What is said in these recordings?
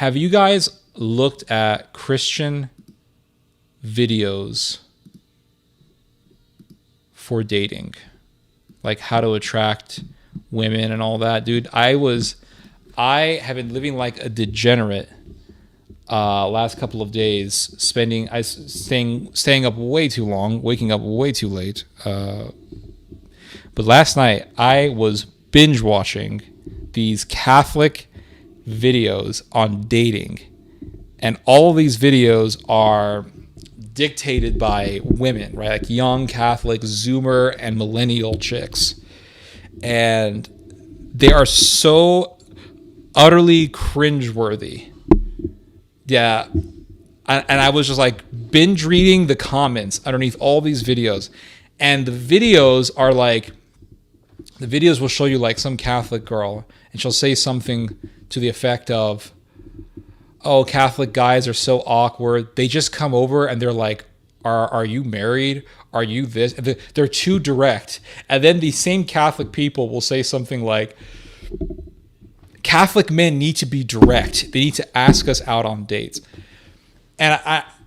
have you guys looked at Christian videos for dating? Like how to attract women and all that, dude. I have been living like a degenerate last couple of days, staying up way too long, waking up way too late. But last night I was binge watching these Catholic videos on dating, and all of these videos are dictated by women, right? Like young Catholic Zoomer and millennial chicks, and they are so utterly cringeworthy. Yeah. And I was just like binge reading the comments underneath all these videos. And the videos will show you like some Catholic girl, and she'll say something to the effect of, oh, Catholic guys are so awkward. They just come over and they're like, are you married? Are you this? They're too direct. And then the same Catholic people will say something like, Catholic men need to be direct. They need to ask us out on dates. And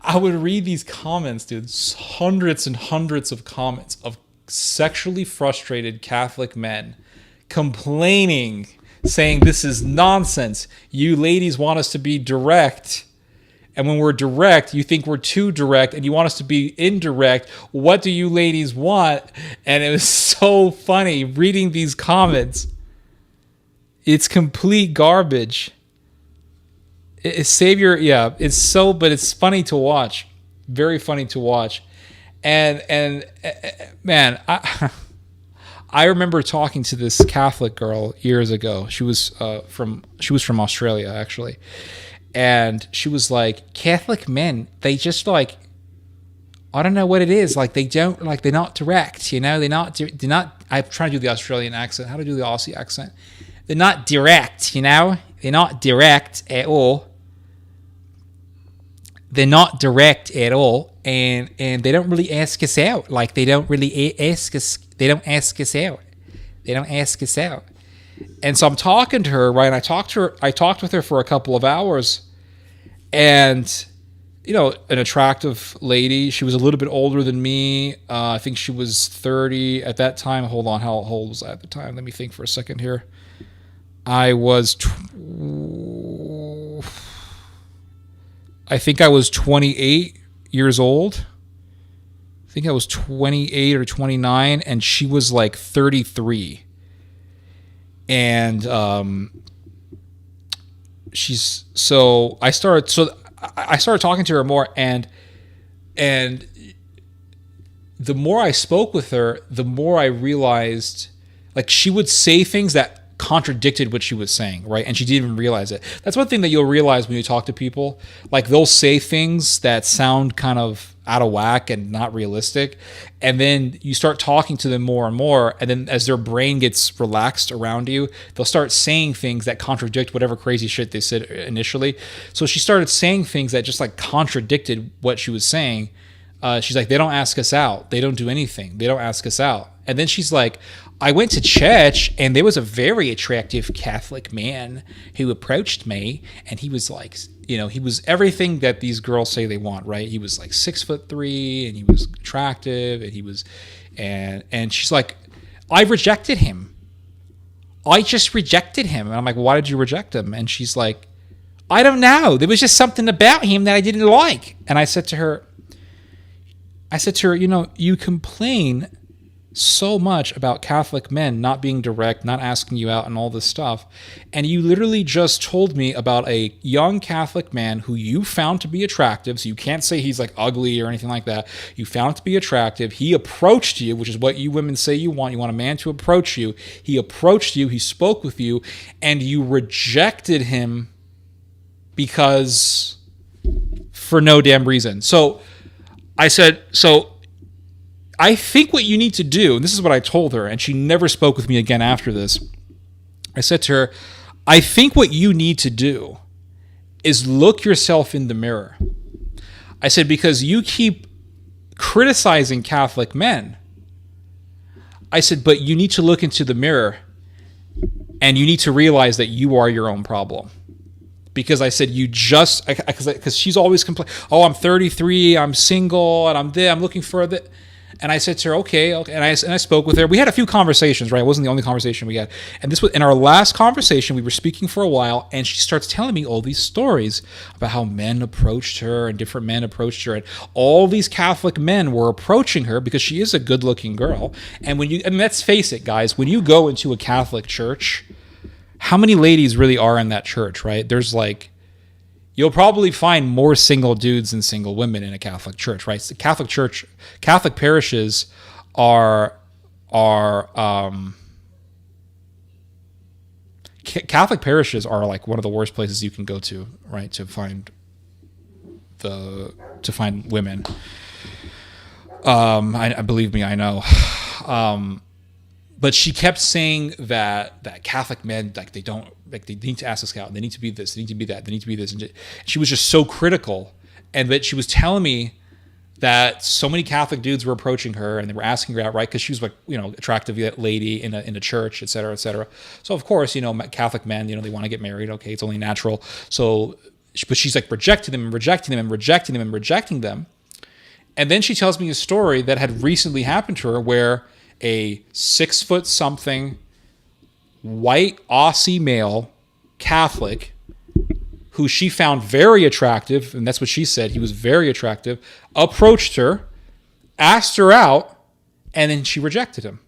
I would read these comments, dude, hundreds and hundreds of comments of sexually frustrated Catholic men complaining, saying this is nonsense. You ladies want us to be direct. And when we're direct, you think we're too direct and you want us to be indirect. What do you ladies want? And it was so funny reading these comments. It's complete garbage. It's Savior, yeah. It's so, but it's funny to watch. Very funny to watch. And man, I remember talking to this Catholic girl years ago. She was from Australia, actually. And she was like, Catholic men, they just like, I don't know what it is. Like they don't, like they're not direct, you know? They're not, I'm trying to do the Australian accent. How to do the Aussie accent? They're not direct, you know? They're not direct at all. They're not direct at all. And they don't really ask us out. Like they don't really ask us. They don't ask us out. They don't ask us out. And so I'm talking to her, right? And I talked with her for a couple of hours. And, you know, an attractive lady. She was a little bit older than me. I think she was 30 at that time. Hold on. How old was I at the time? Let me think for a second here. I think I was 28 years old. I think I was 28 or 29, and she was like 33. And I started talking to her more, and the more I spoke with her, the more I realized, like, she would say things that contradicted what she was saying, right? And she didn't even realize it. That's one thing that you'll realize when you talk to people. Like, they'll say things that sound kind of out of whack and not realistic, and then you start talking to them more and more, and then as their brain gets relaxed around you, they'll start saying things that contradict whatever crazy shit they said initially. So she started saying things that just like contradicted what she was saying. She's like, they don't ask us out. They don't do anything. They don't ask us out. And then she's like, I went to church and there was a very attractive Catholic man who approached me, and he was like, you know, he was everything that these girls say they want, right? He was like 6'3", and he was attractive, and he was, and she's like, I rejected him. I just rejected him. And I'm like, why did you reject him? And she's like, I don't know. There was just something about him that I didn't like. And I said to her, you know, you complain so much about Catholic men not being direct, not asking you out and all this stuff. And you literally just told me about a young Catholic man who you found to be attractive. So you can't say he's like ugly or anything like that. You found to be attractive. He approached you, which is what you women say you want. You want a man to approach you. He approached you. He spoke with you, and you rejected him because for no damn reason. So I said, I think what you need to do, and this is what I told her, and she never spoke with me again after this. I said to her, I think what you need to do is look yourself in the mirror. I said, because you keep criticizing Catholic men. I said, but you need to look into the mirror, and you need to realize that you are your own problem. because I said, because she's always complaining, oh, I'm 33, I'm single, and I'm looking for the. And I said to her, okay, and I spoke with her. We had a few conversations, right? It wasn't the only conversation we had. And this was in our last conversation. We were speaking for a while, and she starts telling me all these stories about how men approached her and different men approached her, and all these Catholic men were approaching her because she is a good-looking girl. And let's face it, guys, when you go into a Catholic church, how many ladies really are in that church, right? There's like, you'll probably find more single dudes than single women in a Catholic church, right? So Catholic parishes Catholic parishes are like one of the worst places you can go to, right? To find women. I believe me, I know. But she kept saying that Catholic men, like, they need to ask us out, they need to be this, they need to be that, they need to be this. And she was just so critical. And that she was telling me that so many Catholic dudes were approaching her and they were asking her out, right? Because she was like, attractive lady in a church, et cetera, et cetera. So of course, Catholic men, they want to get married. Okay, it's only natural. So, but she's like rejecting them and rejecting them and rejecting them and rejecting them. And then she tells me a story that had recently happened to her where a 6-foot-something white Aussie male Catholic who she found very attractive, and that's what she said, he was very attractive, approached her, asked her out, and then she rejected him.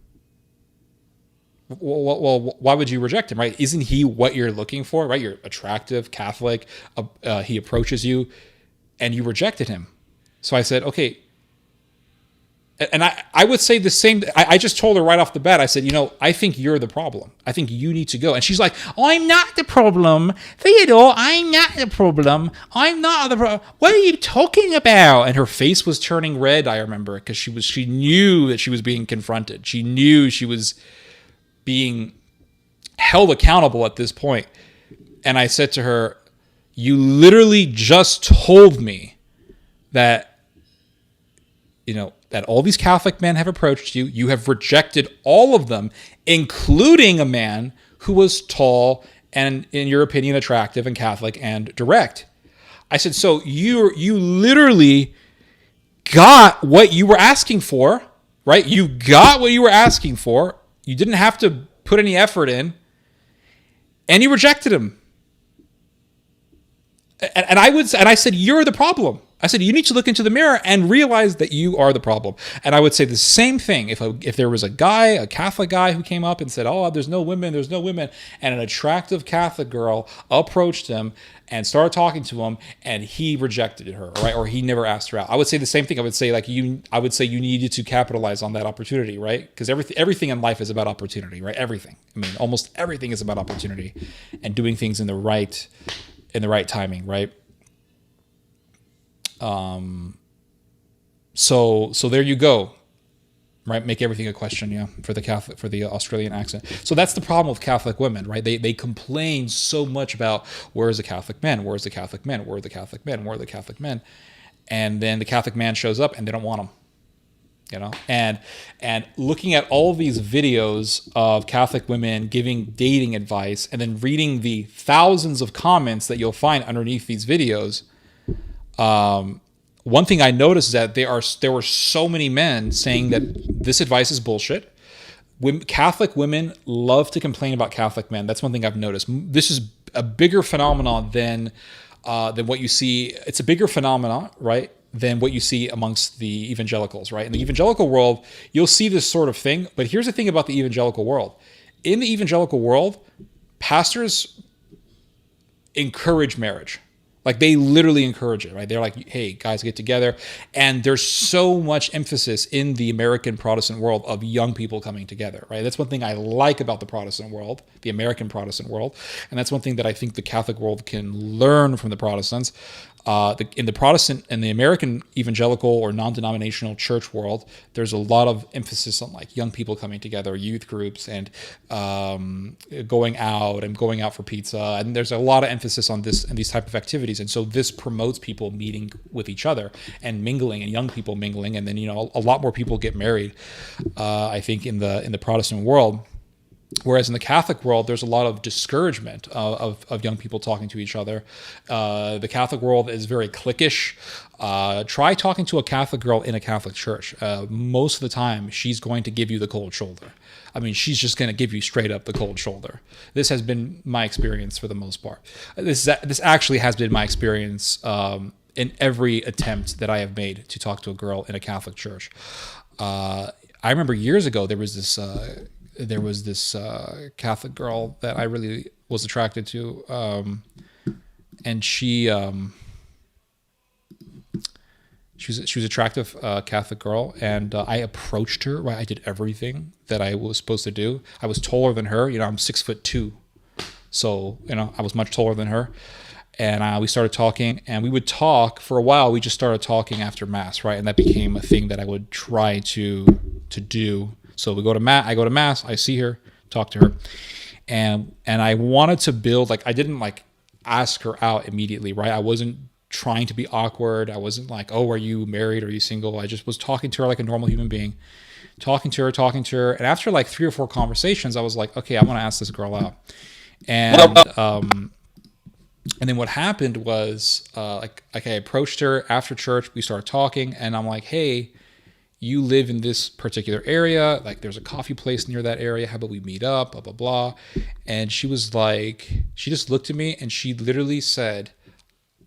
Well, why would you reject him, right? Isn't he what you're looking for, right? You're attractive, Catholic, he approaches you, and you rejected him. So I said, okay. And I would say the same. I just told her right off the bat, I said, I think you're the problem. I think you need to go. And she's like, oh, I'm not the problem. Theodore, I'm not the problem. I'm not the problem. What are you talking about? And her face was turning red, I remember, because she knew that she was being confronted. She knew she was being held accountable at this point. And I said to her, you literally just told me that, that all these Catholic men have approached you. You have rejected all of them, including a man who was tall and, in your opinion, attractive and Catholic and direct. I said, so you literally got what you were asking for, right? You got what you were asking for. You didn't have to put any effort in, and you rejected him. And I said, you're the problem. I said, you need to look into the mirror and realize that you are the problem. And I would say the same thing if there was a Catholic guy who came up and said, oh, there's no women, and an attractive Catholic girl approached him and started talking to him, and he rejected her, right? Or he never asked her out. I would say the same thing. I would say you needed to capitalize on that opportunity, right? Because everything in life is about opportunity, right? Everything. I mean, almost everything is about opportunity and doing things in the right timing, right? So there you go, right? Make everything a question, yeah, for the Australian accent. So that's the problem with Catholic women, right? They complain so much about where is the Catholic man, where is the Catholic man, where are the Catholic men, where are the Catholic men, and then the Catholic man shows up and they don't want him, and looking at all of these videos of Catholic women giving dating advice, and then reading the thousands of comments that you'll find underneath these videos. One thing I noticed is that there were so many men saying that this advice is bullshit. Catholic women love to complain about Catholic men. That's one thing I've noticed. This is a bigger phenomenon than what you see. It's a bigger phenomenon, right, than what you see amongst the evangelicals, right? In the evangelical world, you'll see this sort of thing. But here's the thing about the evangelical world. In the evangelical world, pastors encourage marriage. Like, they literally encourage it, right? They're like, hey, guys, get together. And there's so much emphasis in the American Protestant world of young people coming together, right? That's one thing I like about the Protestant world, the American Protestant world. And that's one thing that I think the Catholic world can learn from the Protestants. In the Protestant and the American evangelical or non-denominational church world, there's a lot of emphasis on like young people coming together, youth groups, and going out for pizza. And there's a lot of emphasis on this and these type of activities. And so this promotes people meeting with each other and mingling, and young people mingling. And then, a lot more people get married, I think, in the Protestant world. Whereas in the Catholic world, there's a lot of discouragement of young people talking to each other. The Catholic world is very cliquish. Try talking to a Catholic girl in a Catholic church. Most of the time, she's going to give you the cold shoulder. I mean, she's just going to give you straight up the cold shoulder. This has been my experience for the most part. This actually has been my experience in every attempt that I have made to talk to a girl in a Catholic church. I remember years ago there was this Catholic girl that I really was attracted to, and she was attractive, Catholic girl, and I approached her. Right, I did everything that I was supposed to do. I was taller than her. You know, I'm 6'2", so you know I was much taller than her. And we started talking, and we would talk for a while. We just started talking after mass, right? And that became a thing that I would try to do. So we go to mass. I go to mass. I see her, talk to her, and I wanted to build, like, I didn't like ask her out immediately, right? I wasn't trying to be awkward. I wasn't like, oh, are you married? Are you single? I just was talking to her like a normal human being, talking to her, and after like 3 or 4 conversations, I was like, okay, I want to ask this girl out, and then what happened was, I approached her after church. We started talking, and I'm like, hey, you live in this particular area. Like, there's a coffee place near that area. How about we meet up? Blah, blah, blah. And she was like, she just looked at me and she literally said,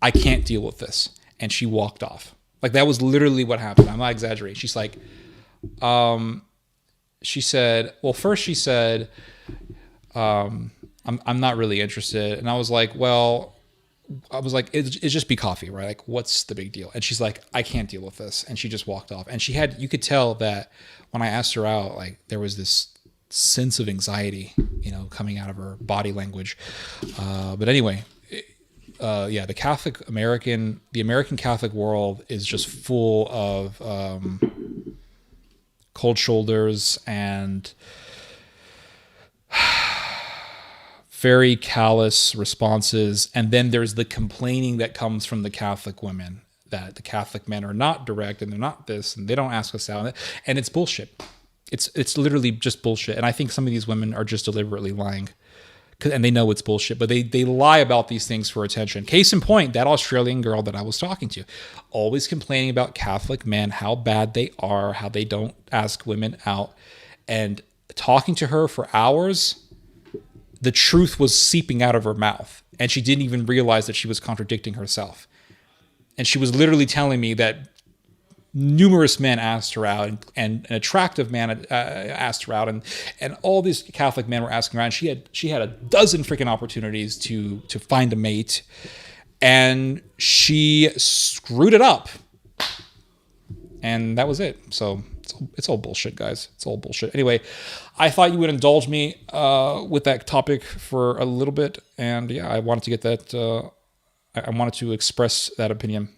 I can't deal with this. And she walked off. Like, that was literally what happened. I'm not exaggerating. She's like, she said, well, first she said, I'm not really interested. And I was like, it'd just be coffee, right? Like, what's the big deal? And she's like, I can't deal with this. And she just walked off. And you could tell that when I asked her out, like, there was this sense of anxiety, you know, coming out of her body language. But anyway, the American Catholic world is just full of cold shoulders and very callous responses. And then there's the complaining that comes from the Catholic women, that the Catholic men are not direct and they're not this and they don't ask us out. And it's bullshit. It's literally just bullshit. And I think some of these women are just deliberately lying, and they know it's bullshit, but they lie about these things for attention. Case in point, that Australian girl that I was talking to, always complaining about Catholic men, how bad they are, how they don't ask women out. And talking to her for hours, the truth was seeping out of her mouth, and she didn't even realize that she was contradicting herself. And she was literally telling me that numerous men asked her out, and an attractive man asked her out, and all these Catholic men were asking her out. And she had a dozen freaking opportunities to find a mate, and she screwed it up. And that was it. So it's all bullshit, guys. It's all bullshit. Anyway, I thought you would indulge me with that topic for a little bit, and yeah, I wanted to get that. I wanted to express that opinion.